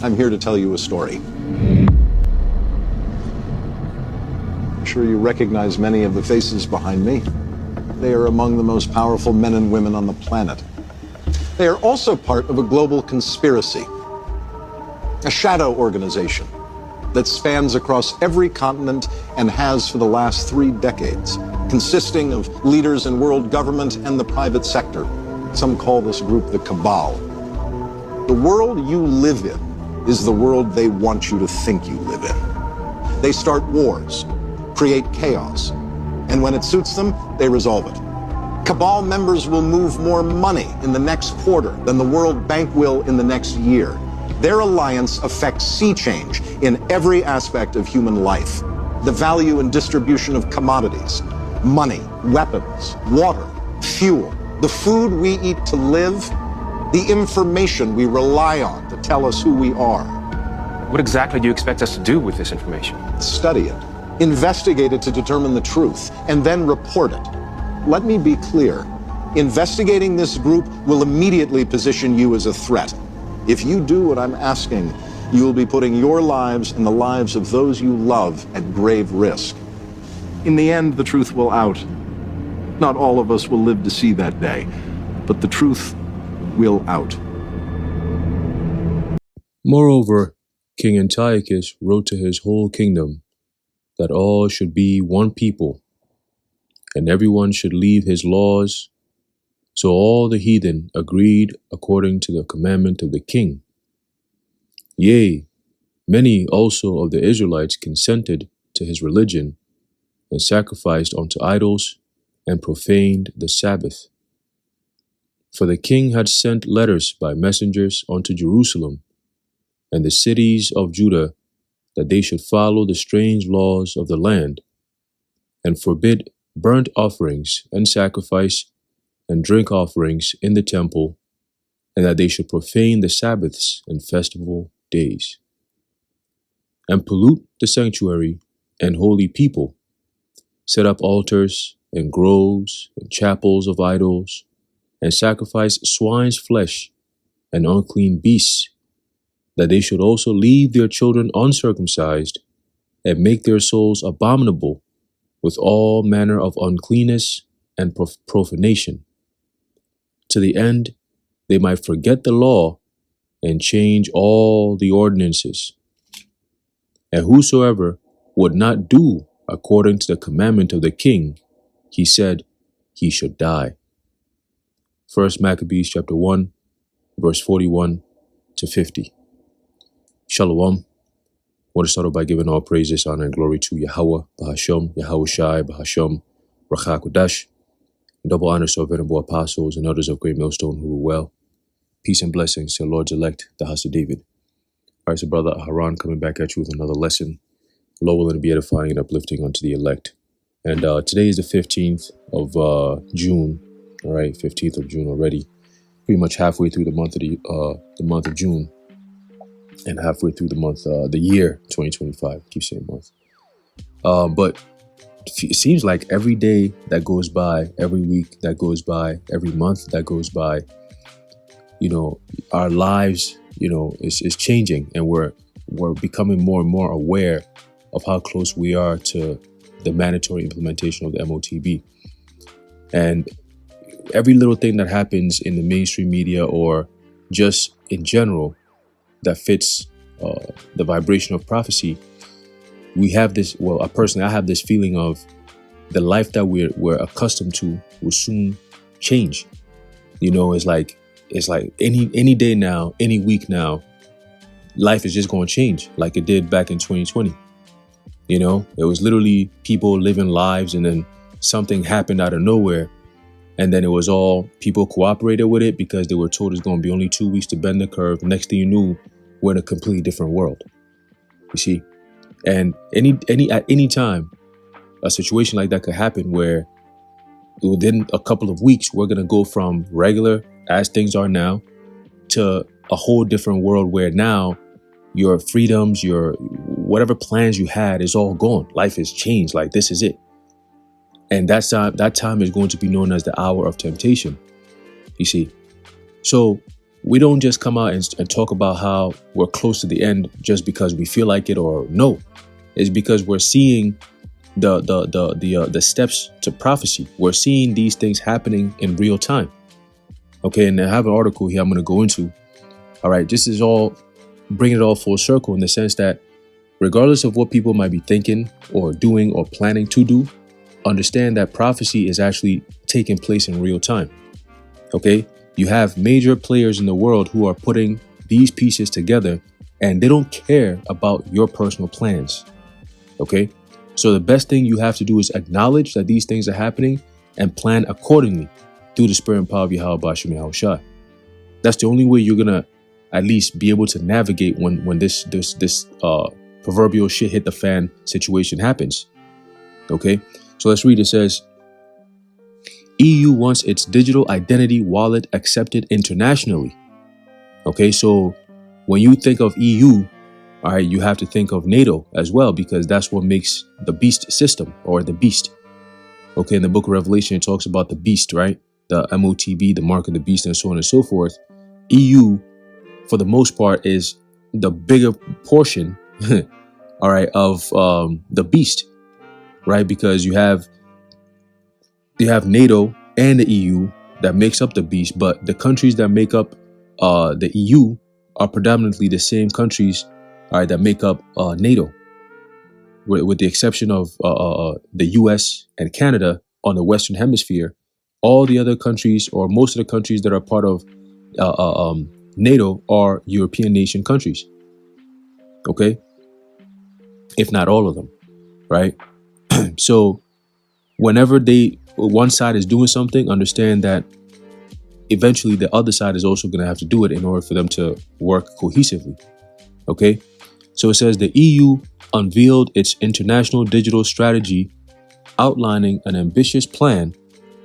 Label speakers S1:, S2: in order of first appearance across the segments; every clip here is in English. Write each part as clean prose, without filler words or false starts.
S1: I'm here to tell you a story. I'm sure you recognize many of the faces behind me. They are among the most powerful men and women on the planet. They are also part of a global conspiracy, a shadow organization that spans across every continent and has for the last 3 decades, consisting of leaders in world government and the private sector. Some call this group the Cabal. The world you live in is the world they want you to think you live in. They start wars, create chaos, and when it suits them, they resolve it. Cabal members will move more money in the next quarter than the World Bank will in the next year. Their alliance affects sea change in every aspect of human life. The value and distribution of commodities, money, weapons, water, fuel, the food we eat to live, the information we rely on to tell us who we are.
S2: What exactly do you expect us to do with this information?
S1: Study it, investigate it to determine the truth, and then report it. Let me be clear. Investigating this group will immediately position you as a threat. If you do what I'm asking, you will be putting your lives and the lives of those you love at grave risk. In the end, the truth will out. Not all of us will live to see that day, but the truth will out.
S3: Moreover, King Antiochus wrote to his whole kingdom that all should be one people, and everyone should leave his laws. So all the heathen agreed according to the commandment of the king. Yea, many also of the Israelites consented to his religion, and sacrificed unto idols, and profaned the Sabbath. For the king had sent letters by messengers unto Jerusalem and the cities of Judah, that they should follow the strange laws of the land, and forbid burnt offerings and sacrifice and drink offerings in the temple, and that they should profane the Sabbaths and festival days, and pollute the sanctuary and holy people, set up altars and groves and chapels of idols, and sacrifice swine's flesh and unclean beasts, that they should also leave their children uncircumcised, and make their souls abominable with all manner of uncleanness and profanation, to the end they might forget the law and change all the ordinances. And whosoever would not do according to the commandment of the king, he said he should die. 1 Maccabees chapter 1, verse 41 to 50. Shalom. I want to start off by giving all praises, honor, and glory to Yahweh, Bahasham, Yahweh Shai, Bahasham, Rachak Kodash. Double honors to our venerable apostles and elders of Great Millstone who rule well. Peace and blessings to the Lord's elect, the house of David. All right, so Brother Haran coming back at you with another lesson. Lord willing to be edifying and uplifting unto the elect. And today is the 15th of June. All right, 15th of June already. Pretty much halfway through the month of June. And halfway through the year 2025. Keep saying month. But it seems like every day that goes by, every week that goes by, every month that goes by, our lives, is changing, and we're becoming more and more aware of how close we are to the mandatory implementation of the MOTB. And every little thing that happens in the mainstream media or just in general that fits the vibration of prophecy, we have this, I have this feeling of the life that we're accustomed to will soon change. It's like any day now, any week now, life is just going to change like it did back in 2020. It was literally people living lives, and then something happened out of nowhere, and then it was all people cooperated with it because they were told it's going to be only 2 weeks to bend the curve. Next thing you knew, we're in a completely different world. You see, and at any time, a situation like that could happen where within a couple of weeks, we're going to go from regular as things are now to a whole different world where now your freedoms, your whatever plans you had is all gone. Life has changed. Like, this is it. And that time is going to be known as the hour of temptation. You see, so we don't just come out and talk about how we're close to the end just because we feel like it, or no. It's because we're seeing the steps to prophecy. We're seeing these things happening in real time. Okay, and I have an article here I'm going to go into. All right, this is all bringing it all full circle in the sense that regardless of what people might be thinking or doing or planning to do, understand that prophecy is actually taking place in real time. Okay, you have major players in the world who are putting these pieces together, and they don't care about your personal plans. Okay, so the best thing you have to do is acknowledge that these things are happening and plan accordingly through the spirit and power of Yahweh Bashim Yahushua. That's the only way you're gonna at least be able to navigate when this proverbial shit hit the fan situation happens. Okay, so let's read. It says, EU wants its digital identity wallet accepted internationally. Okay, so when you think of EU, all right, you have to think of NATO as well, because that's what makes the beast system, or the beast. Okay, in the book of Revelation, it talks about the beast, right? The MOTB, the mark of the beast, and so on and so forth. EU, for the most part, is the bigger portion, all right, of the beast, right? Because you have NATO and the EU that makes up the beast, but the countries that make up the EU are predominantly the same countries, all right, that make up NATO, with the exception of the US and Canada on the Western Hemisphere. All the other countries, or most of the countries that are part of NATO, are European nation countries. Okay, if not all of them, right? So whenever one side is doing something, understand that eventually the other side is also going to have to do it in order for them to work cohesively. Okay, so it says the EU unveiled its international digital strategy, outlining an ambitious plan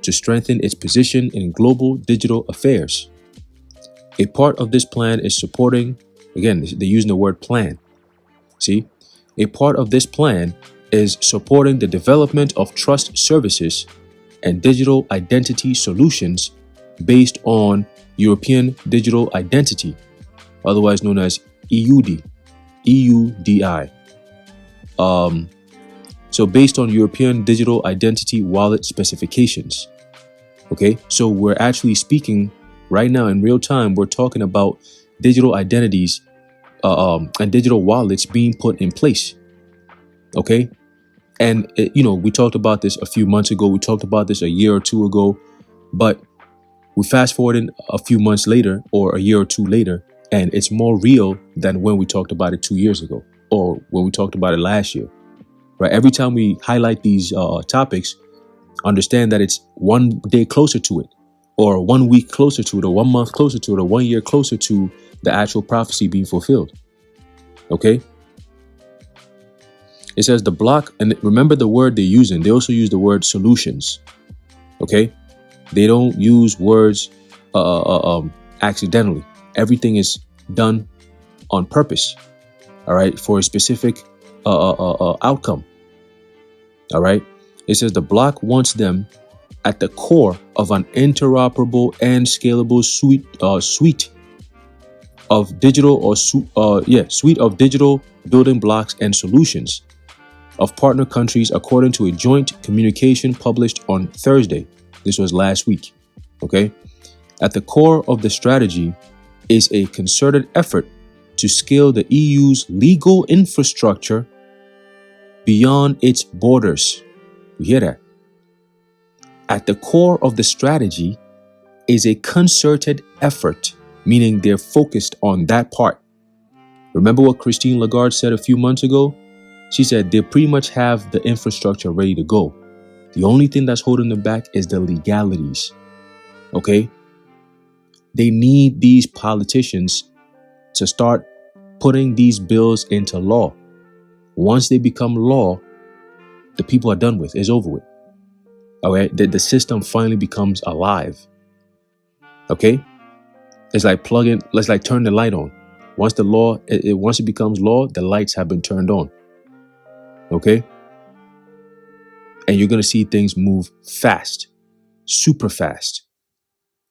S3: to strengthen its position in global digital affairs. A part of this plan is supporting, again, they're using the word plan. See, a part of this plan is supporting the development of trust services and digital identity solutions based on European Digital Identity, otherwise known as EUD, EUDI. So based on European Digital Identity Wallet specifications. Okay, so we're actually speaking right now in real time. We're talking about digital identities and digital wallets being put in place. Okay, and we talked about this a few months ago. We talked about this a year or two ago, but we fast forwarding a few months later, or a year or two later, and it's more real than when we talked about it 2 years ago, or when we talked about it last year. Right? Every time we highlight these topics, understand that it's 1 day closer to it, or 1 week closer to it, or 1 month closer to it, or 1 year closer to the actual prophecy being fulfilled. Okay? It says the block, and remember the word they're using. They also use the word solutions. Okay? They don't use words accidentally. Everything is done on purpose. All right? For a specific outcome. All right? It says the block wants them at the core of an interoperable and scalable suite of digital suite of digital building blocks and solutions of partner countries, according to a joint communication published on Thursday. This was last week. Okay. At the core of the strategy is a concerted effort to scale the EU's legal infrastructure beyond its borders. You hear that? At the core of the strategy is a concerted effort, meaning they're focused on that part. Remember what Christine Lagarde said a few months ago? She said they pretty much have the infrastructure ready to go. The only thing that's holding them back is the legalities. Okay? They need these politicians to start putting these bills into law. Once they become law, the people are done with. It's over with. Okay? The system finally becomes alive. Okay? It's like let's like turn the light on. Once the law, once it becomes law, the lights have been turned on. Okay? And you're going to see things move fast, super fast.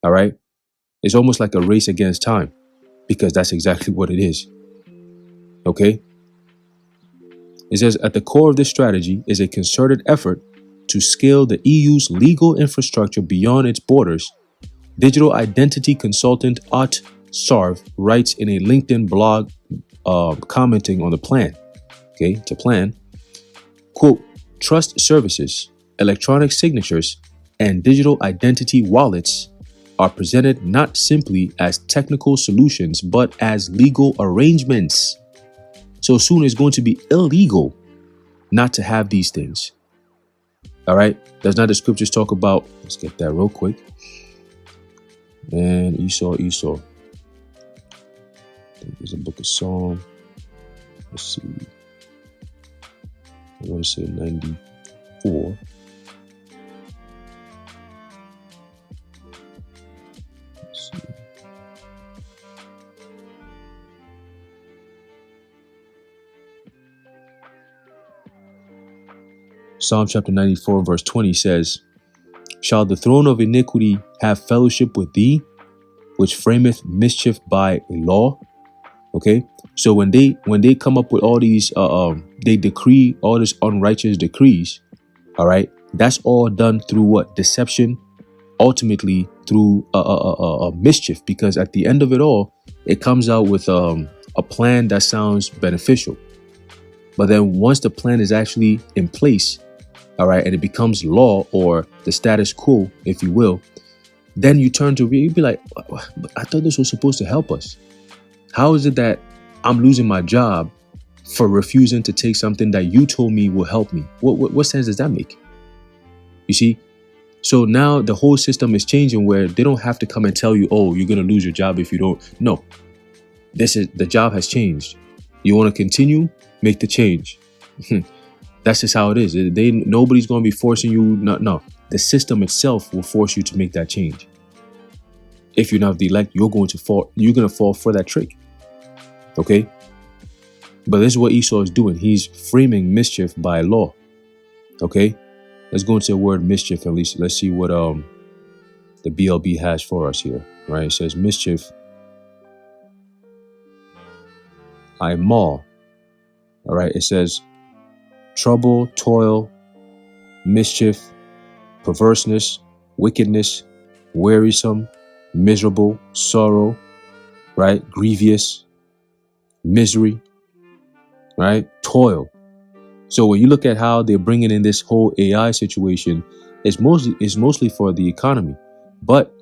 S3: All right? It's almost like a race against time, because that's exactly what it is. Okay? It says, at the core of this strategy is a concerted effort to scale the EU's legal infrastructure beyond its borders. Digital identity consultant Ot Sarv writes in a LinkedIn blog commenting on the plan. Okay, to plan, quote, trust services, electronic signatures, and digital identity wallets are presented not simply as technical solutions, but as legal arrangements. So soon it's going to be illegal not to have these things. All right. Does not the scriptures talk about, let's get that real quick. And Esau. There's a book of Psalm. Let's see. I want to say 94. Let's see. Psalm chapter 94 verse 20 says, shall the throne of iniquity have fellowship with thee, which frameth mischief by a law? Okay, so when they come up with all these they decree all these unrighteous decrees, all right, that's all done through what? Deception, ultimately through mischief, because at the end of it all, it comes out with a plan that sounds beneficial. But then once the plan is actually in place, all right, and it becomes law, or the status quo, if you will, then you turn to you'd be like, but I thought this was supposed to help us. How is it that I'm losing my job for refusing to take something that you told me will help me? What sense does that make? You see? So now the whole system is changing, where they don't have to come and tell you, oh, you're going to lose your job if you don't. No, the job has changed. You want to continue? Make the change. That's just how it is. Nobody's going to be forcing you. No, the system itself will force you to make that change. If you're not the elect, you're going to fall for that trick. Okay. But this is what Esau is doing. He's framing mischief by law. Okay. Let's go into the word mischief. At least let's see what the BLB has for us here. Right. It says mischief. I maul. All right. It says trouble, toil, mischief, perverseness, wickedness, wearisome, miserable, sorrow, right? Grievous, misery, right? Toil. So when you look at how they're bringing in this whole AI situation, it's mostly for the economy, but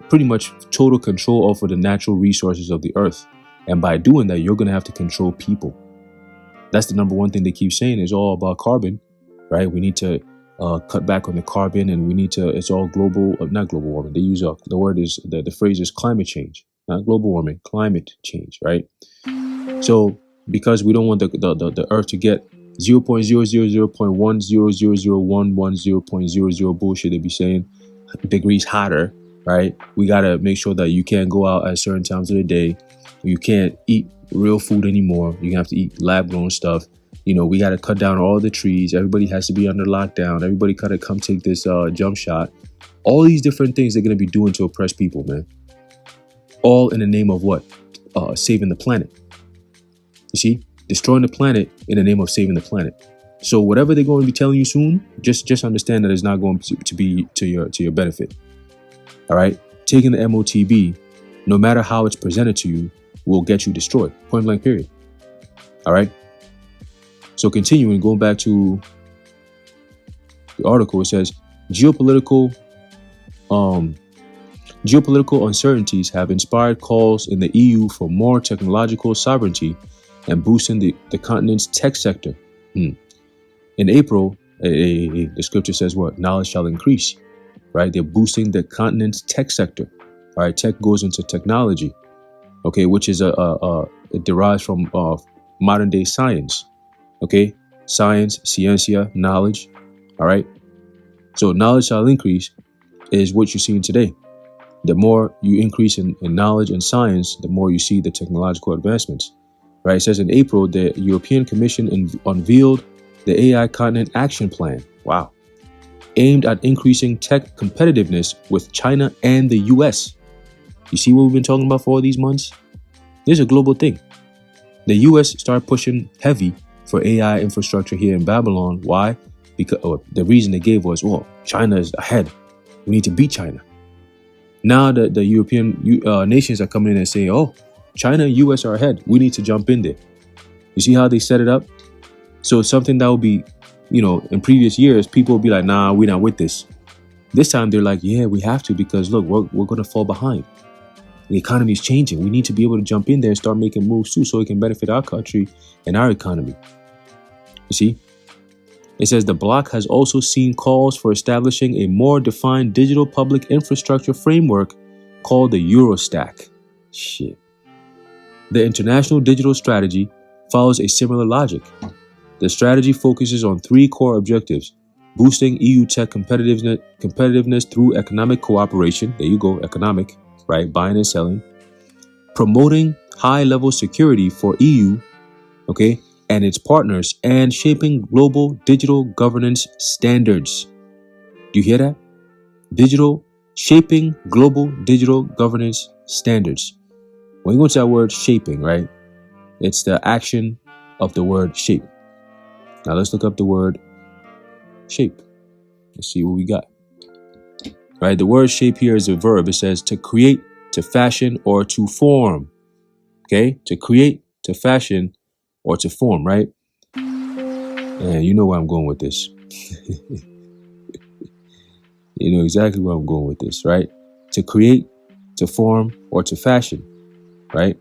S3: pretty much total control over the natural resources of the earth. And by doing that, you're going to have to control people. That's the number one thing they keep saying is all about carbon, right? We need to cut back on the carbon, and we need to, it's all global, not global warming. They use the word is, the phrase is climate change, not global warming, climate change, right? So because we don't want the earth to get 0.000.1000110.00 bullshit they be saying degrees hotter, right? We got to make sure that you can't go out at certain times of the day. You can't eat real food anymore. You have to eat lab grown stuff. You know, we got to cut down all the trees. Everybody has to be under lockdown. Everybody got to come take this jump shot. All these different things they're going to be doing to oppress people, man. All in the name of what? Saving the planet. You see? Destroying the planet in the name of saving the planet. So whatever they're going to be telling you soon, just understand that it's not going to be to your benefit. All right? Taking the MOTB, no matter how it's presented to you, will get you destroyed. Point blank period. All right? So continuing, going back to the article, it says geopolitical uncertainties have inspired calls in the EU for more technological sovereignty and boosting the continent's tech sector. In April, the scripture says what? Knowledge shall increase, right? They're boosting the continent's tech sector. All right, tech goes into technology, okay, which is it derives from modern day science. Okay, science, ciencia, knowledge. All right. So knowledge shall increase is what you're seeing today. The more you increase in knowledge and science, the more you see the technological advancements. Right. It says in April, the European Commission unveiled the AI Continent Action Plan. Wow. Aimed at increasing tech competitiveness with China and the US. You see what we've been talking about for all these months? This is a global thing. The US started pushing heavy for AI infrastructure here in Babylon. Why? Because the reason they gave was, well, China is ahead. We need to beat China. Now the European nations are coming in and saying, oh, China and US are ahead. We need to jump in there. You see how they set it up? So it's something that will be, in previous years, people will be like, nah, we're not with this. This time they're like, yeah, we have to, because look, we're going to fall behind. The economy is changing. We need to be able to jump in there and start making moves too, so it can benefit our country and our economy. You see? It says the bloc has also seen calls for establishing a more defined digital public infrastructure framework called the Eurostack. Shit. The international digital strategy follows a similar logic. The strategy focuses on 3 core objectives: boosting EU tech competitiveness through economic cooperation. There you go, economic, right? Buying and selling. Promoting high-level security for EU, okay, and its partners, and shaping global digital governance standards. Do you hear that? Shaping global digital governance standards. When you go to that word shaping, right? It's the action of the word shape. Now let's look up the word shape. Let's see what we got. Right, the word shape here is a verb. It says to create, to fashion, or to form. Okay, to create, to fashion, or to form, right? And you know where I'm going with this. You know exactly where I'm going with this, right? To create, to form, or to fashion, right?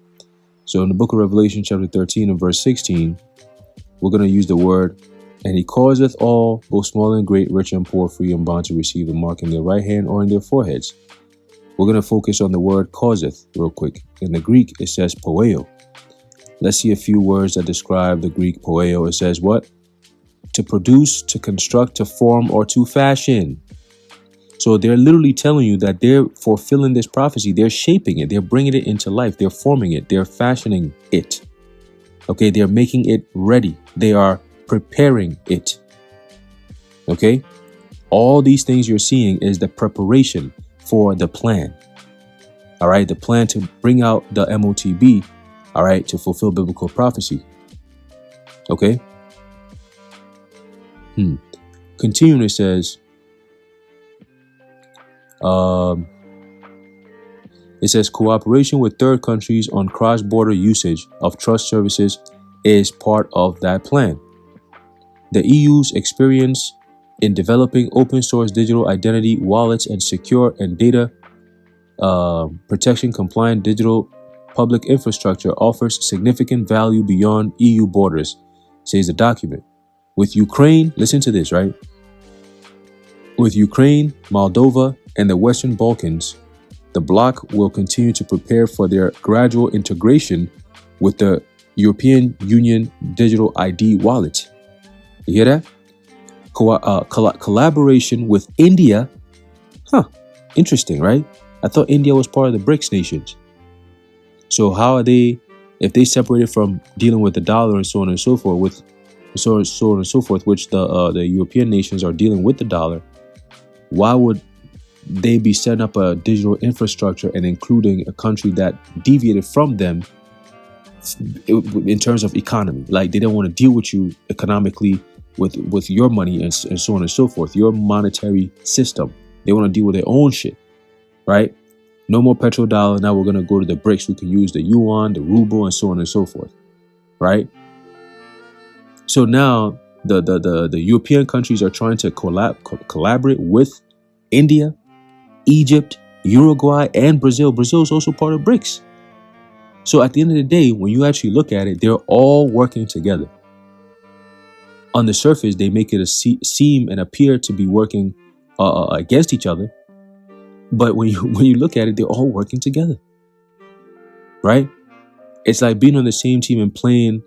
S3: So in the book of Revelation, chapter 13 and verse 16, we're going to use the word, and he causeth all, both small and great, rich and poor, free and bond, to receive the mark in their right hand or in their foreheads. We're going to focus on the word causeth real quick. In the Greek, it says poeo. Let's see a few words that describe the Greek poeo. It says what? To produce, to construct, to form, or to fashion. So they're literally telling you that they're fulfilling this prophecy. They're shaping it. They're bringing it into life. They're forming it. They're fashioning it. Okay, they're making it ready. They are preparing it. Okay, all these things you're seeing is the preparation for the plan. All right, the plan to bring out the MOTB, all right, to fulfill biblical prophecy. Okay. Continuing, it says, cooperation with third countries on cross-border usage of trust services is part of that plan. The EU's experience in developing open source digital identity wallets and secure and data protection compliant digital public infrastructure offers significant value beyond EU borders, says the document. With Ukraine, listen to this, right? With Ukraine, Moldova, and the Western Balkans, the bloc will continue to prepare for their gradual integration with the European Union digital ID wallet. You hear that? Collaboration with India. Interesting, right? I thought India was part of the BRICS nations. So how are they, if they separated from dealing with the dollar and so on and so forth, which the European nations are dealing with the dollar, why would they be setting up a digital infrastructure and including a country that deviated from them in terms of economy? Like, they don't want to deal with you economically with your money and so on and so forth, your monetary system. They want to deal with their own shit, right? No more petrodollar. Now we're going to go to the BRICS. We can use the yuan, the ruble, and so on and so forth, right? So now the European countries are trying to collaborate with India, Egypt, Uruguay, and Brazil. Brazil is also part of BRICS. So at the end of the day, when you actually look at it, they're all working together. On the surface, they make it seem and appear to be working against each other. But when you look at it, they're all working together, right? It's like being on the same team and playing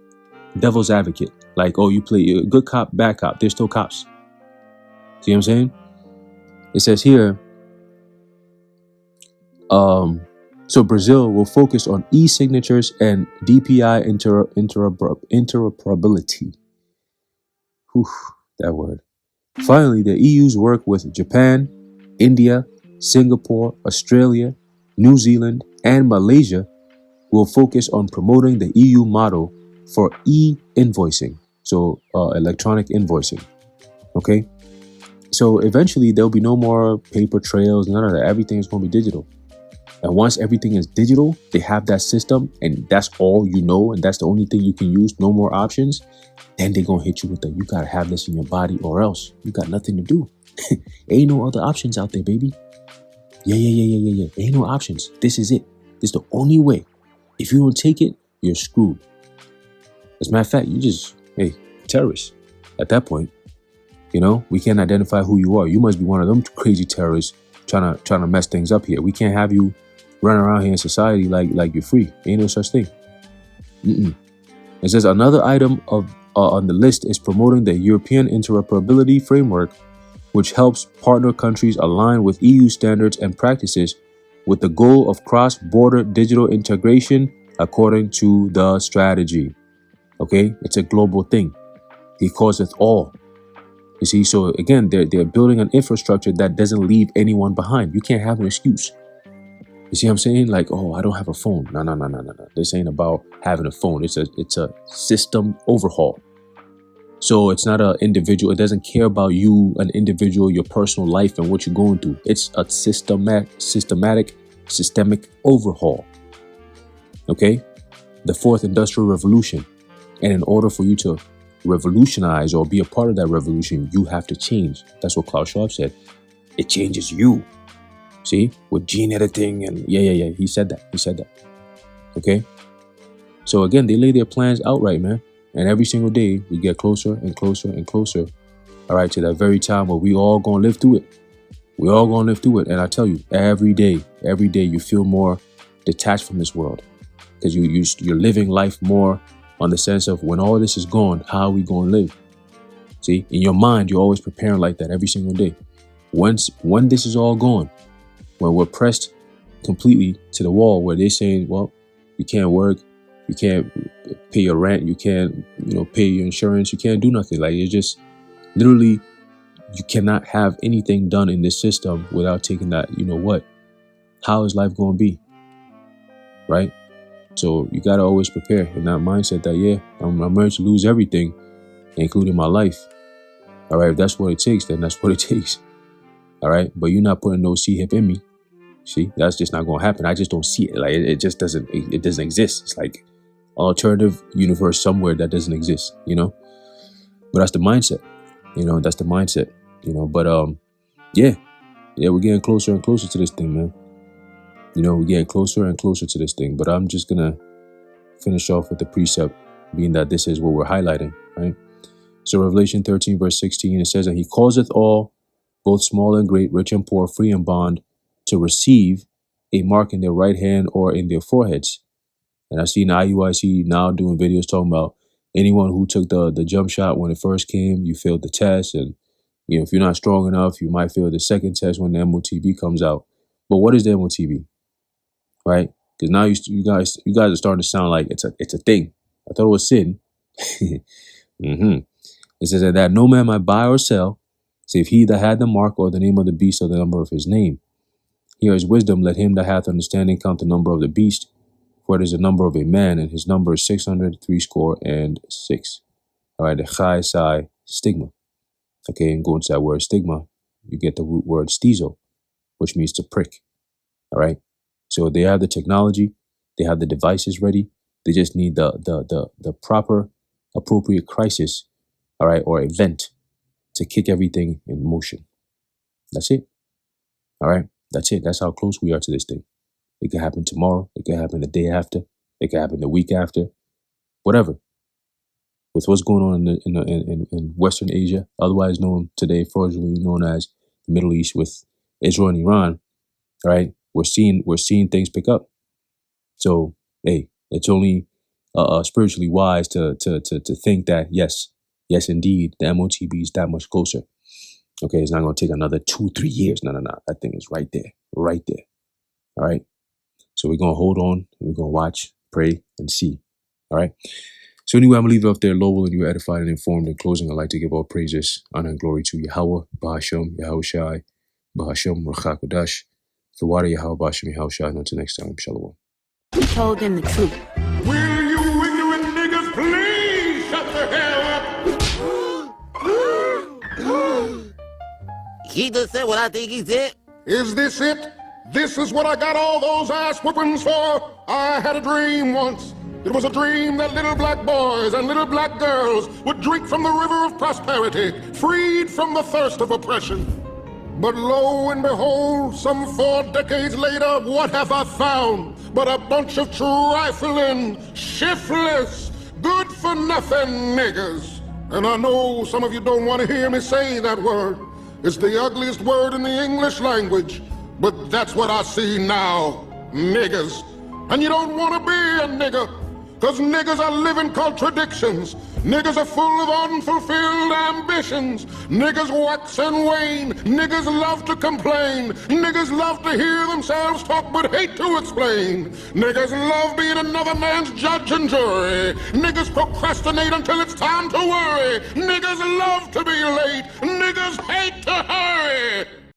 S3: devil's advocate. Like, oh, you play good cop, bad cop. They're still cops. See what I'm saying? It says here, so Brazil will focus on e-signatures and DPI interoperability. Whew, that word. Finally, the EU's work with Japan, India, Singapore, Australia, New Zealand, and Malaysia will focus on promoting the EU model for e-invoicing, so electronic invoicing. Okay, so eventually there'll be no more paper trails, none of that. Everything is going to be digital. And once everything is digital, they have that system, and that's all you know, and that's the only thing you can use, no more options. Then they're going to hit you with you got to have this in your body or else you got nothing to do. Ain't no other options out there, baby. Yeah. Ain't no options. This is it. This is the only way. If you don't take it, you're screwed. As a matter of fact, you just, terrorist. At that point, we can't identify who you are. You must be one of them crazy terrorists trying to mess things up here. We can't have you run around here in society like you're free. Ain't no such thing. It says another item on the list is promoting the European interoperability framework, which helps partner countries align with EU standards and practices with the goal of cross-border digital integration according to the strategy. Okay, it's a global thing. He calls it all. You see, so again, they're building an infrastructure that doesn't leave anyone behind. You can't have an excuse. You see what I'm saying? Like, oh, I don't have a phone. No. This ain't about having a phone. It's a system overhaul. So it's not an individual. It doesn't care about you, an individual, your personal life and what you're going through. It's a systemic overhaul. Okay? The fourth industrial revolution. And in order for you to revolutionize or be a part of that revolution, you have to change. That's what Klaus Schwab said. It changes you. See? With gene editing and yeah. He said that. Okay? So again, they lay their plans out right, man. And every single day, we get closer and closer and closer, all right, to that very time where we all going to live through it. We all going to live through it. And I tell you, every day, you feel more detached from this world because you're living life more on the sense of when all this is gone, how are we going to live? See, in your mind, you're always preparing like that every single day. When this is all gone, when we're pressed completely to the wall where they're saying, well, you can't work, you can't pay your rent, you can't, pay your insurance, you can't do nothing. Like, it's just literally, you cannot have anything done in this system without taking that, how is life going to be? Right? So you got to always prepare in that mindset that, I'm ready to lose everything, including my life. All right. If that's what it takes, then that's what it takes. All right. But you're not putting no Shtf in me. See, that's just not going to happen. I just don't see it. Like, it just doesn't, it doesn't exist. It's like alternative universe somewhere that doesn't exist, but that's the mindset, that's the mindset, but we're getting closer and closer to this thing, man. We're getting closer and closer to this thing, but I'm just gonna finish off with the precept being that this is what we're highlighting, right? So Revelation 13 verse 16, it says that he causeth all, both small and great, rich and poor, free and bond, to receive a mark in their right hand or in their foreheads. And I've seen IUIC now doing videos talking about anyone who took the jump shot when it first came, you failed the test. And, if you're not strong enough, you might fail the second test when the MOTB comes out. But what is the MOTB? Right? Because now you guys are starting to sound like it's a thing. I thought it was sin. It says that no man might buy or sell, save he that had the mark or the name of the beast or the number of his name. Here is wisdom, let him that hath understanding count the number of the beast, for it is the number of a man, and his number is 666. All right, the chai psi stigma. Okay, and going to that word stigma, you get the root word stizo, which means to prick. All right, so they have the technology, they have the devices ready. They just need the proper, appropriate crisis, all right, or event to kick everything in motion. That's it. All right, that's it. That's how close we are to this thing. It could happen tomorrow. It could happen the day after. It could happen the week after. Whatever. With what's going on in Western Asia, otherwise known today, fraudulently known as the Middle East, with Israel and Iran, right? We're seeing things pick up. So, hey, it's only spiritually wise to think that yes, indeed, the MOTB is that much closer. Okay, it's not going to take another 2-3 years. No. That thing is right there. All right. So we're going to hold on, and we're going to watch, pray, and see. All right. So anyway, I'm going to leave it up there, Lowell, and you're edified and informed. In closing, I'd like to give all praises, honor, and glory to Yahweh, Bahashem, Yahushai, Bahashem, Rachakodash, The water Yahweh Shem Yahushua. Until next time, Shalom.
S4: He told them the truth.
S5: Will you ignorant niggas please shut the hell up?
S6: He just said what I think he said.
S5: Is this it? This is what I got all those ass whoopings for? I had a dream once. It was a dream that little black boys and little black girls would drink from the river of prosperity, freed from the thirst of oppression. But lo and behold, some 4 decades later, what have I found but a bunch of trifling, shiftless, good-for-nothing niggas? And I know some of you don't want to hear me say that word. It's the ugliest word in the English language, but that's what I see now, niggas. And you don't want to be a nigga, because niggas are living contradictions. Niggas are full of unfulfilled ambitions. Niggas wax and wane. Niggas love to complain. Niggas love to hear themselves talk but hate to explain. Niggas love being another man's judge and jury. Niggas procrastinate until it's time to worry. Niggas love to be late. Niggas hate to hurry.